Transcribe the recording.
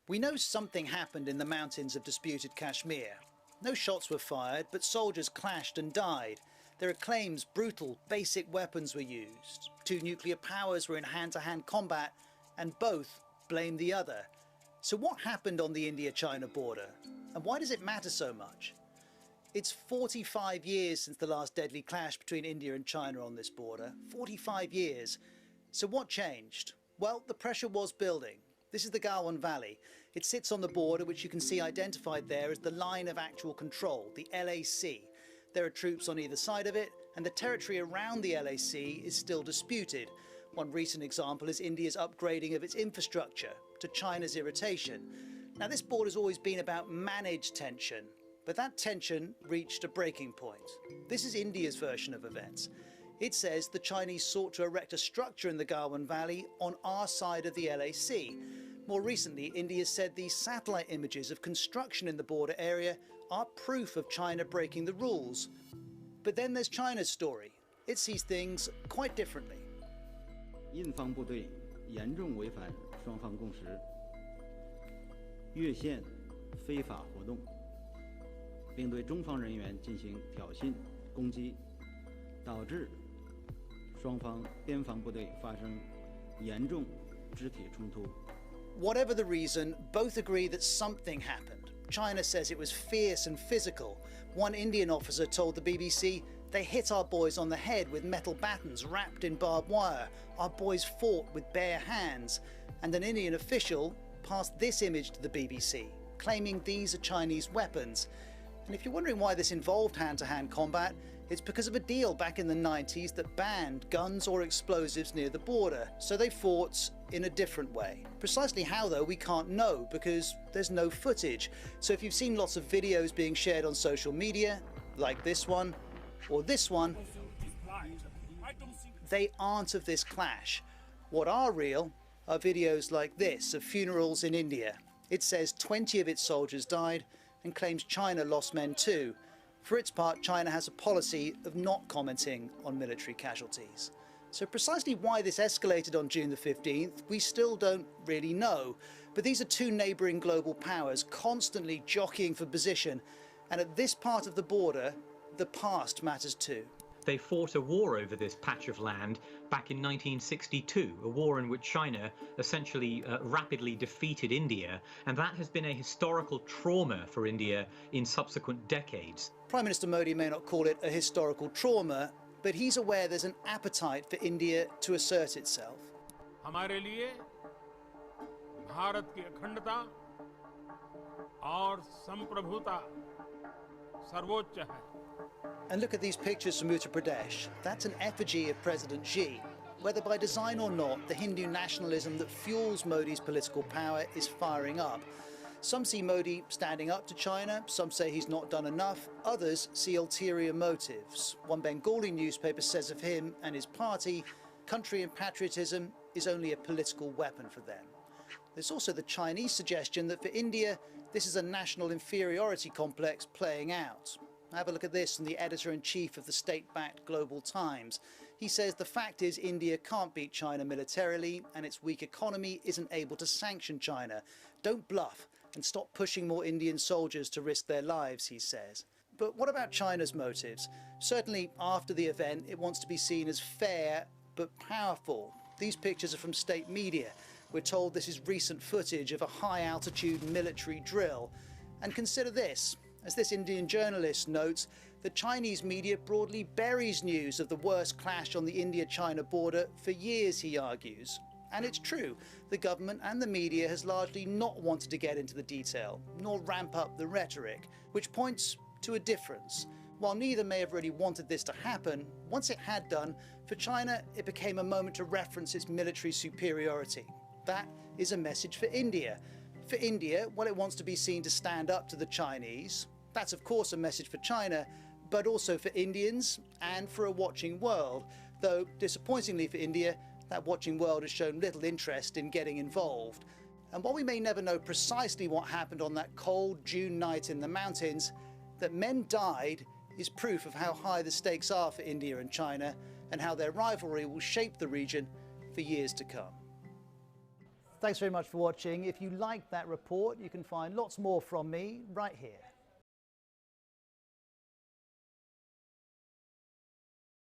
We know something happened in the mountains of disputed Kashmir. No shots were fired, but soldiers clashed and died. There are claims brutal, basic weapons were used. Two nuclear powers were in hand-to-hand combat, and both blame the other. So what happened on the India-China border? And why does it matter so much? It's 45 years since the last deadly clash between India and China on this border. 45 years. So what changed? Well, the pressure was building. This is the Galwan Valley. It sits on the border, which you can see identified there as the line of actual control, the LAC. There are troops on either side of it, and the territory around the LAC is still disputed. One recent example is India's upgrading of its infrastructure, to China's irritation. Now, this border's always been about managed tension, but that tension reached a breaking point. This is India's version of events. It says the Chinese sought to erect a structure in the Galwan Valley on our side of the LAC. More recently, India said these satellite images of construction in the border area are proof of China breaking the rules. But then there's China's story. It sees things quite differently. 印方部队严重违反双方共识，越线非法活动，并对中方人员进行挑衅攻击，导致双方边防部队发生严重肢体冲突。 Whatever the reason, both agree that something happened. China says it was fierce and physical. One Indian officer told the BBC, "They hit our boys on the head with metal batons wrapped in barbed wire. Our boys fought with bare hands." And an Indian official passed this image to the BBC, claiming these are Chinese weapons. And if you're wondering why this involved hand-to-hand combat, it's because of a deal back in the 90s that banned guns or explosives near the border, so they fought in a different way. Precisely how, though, we can't know because there's no footage. So if you've seen lots of videos being shared on social media, like this one, or this one, they aren't of this clash. What are real are videos like this of funerals in India. It says 20 of its soldiers died, and claims China lost men too. For its part, China has a policy of not commenting on military casualties. So precisely why this escalated on June the 15th, we still don't really know. But these are two neighbouring global powers constantly jockeying for position. And at this part of the border, the past matters too. They fought a war over this patch of land back in 1962, a war in which China essentially rapidly defeated India, and that has been a historical trauma for India in subsequent decades. Prime Minister Modi may not call it a historical trauma, but he's aware there's an appetite for India to assert itself. हमारे लिए भारत की अखंडता और संप्रभुता सर्वोच्च है. And look at these pictures from Uttar Pradesh. That's an effigy of President Xi. Whether by design or not, the Hindu nationalism that fuels Modi's political power is firing up. Some see Modi standing up to China, some say he's not done enough, others see ulterior motives. One Bengali newspaper says of him and his party, country and patriotism is only a political weapon for them. There's also the Chinese suggestion that for India, this is a national inferiority complex playing out. Have a look at this from the editor-in-chief of the state-backed Global Times. He says the fact is India can't beat China militarily and its weak economy isn't able to sanction China. Don't bluff and stop pushing more Indian soldiers to risk their lives, he says. But what about China's motives? Certainly after the event, it wants to be seen as fair but powerful. These pictures are from state media. We're told this is recent footage of a high-altitude military drill. And consider this. As this Indian journalist notes, the Chinese media broadly buries news of the worst clash on the India-China border for years, he argues. And it's true, the government and the media has largely not wanted to get into the detail, nor ramp up the rhetoric, which points to a difference. While neither may have really wanted this to happen, once it had done, for China it became a moment to reference its military superiority. That is a message for India. For India, well, it wants to be seen to stand up to the Chinese. That's of course a message for China, but also for Indians and for a watching world, though disappointingly for India, that watching world has shown little interest in getting involved. And while we may never know precisely what happened on that cold June night in the mountains, that men died is proof of how high the stakes are for India and China and how their rivalry will shape the region for years to come. Thanks very much for watching. If you liked that report, you can find lots more from me right here.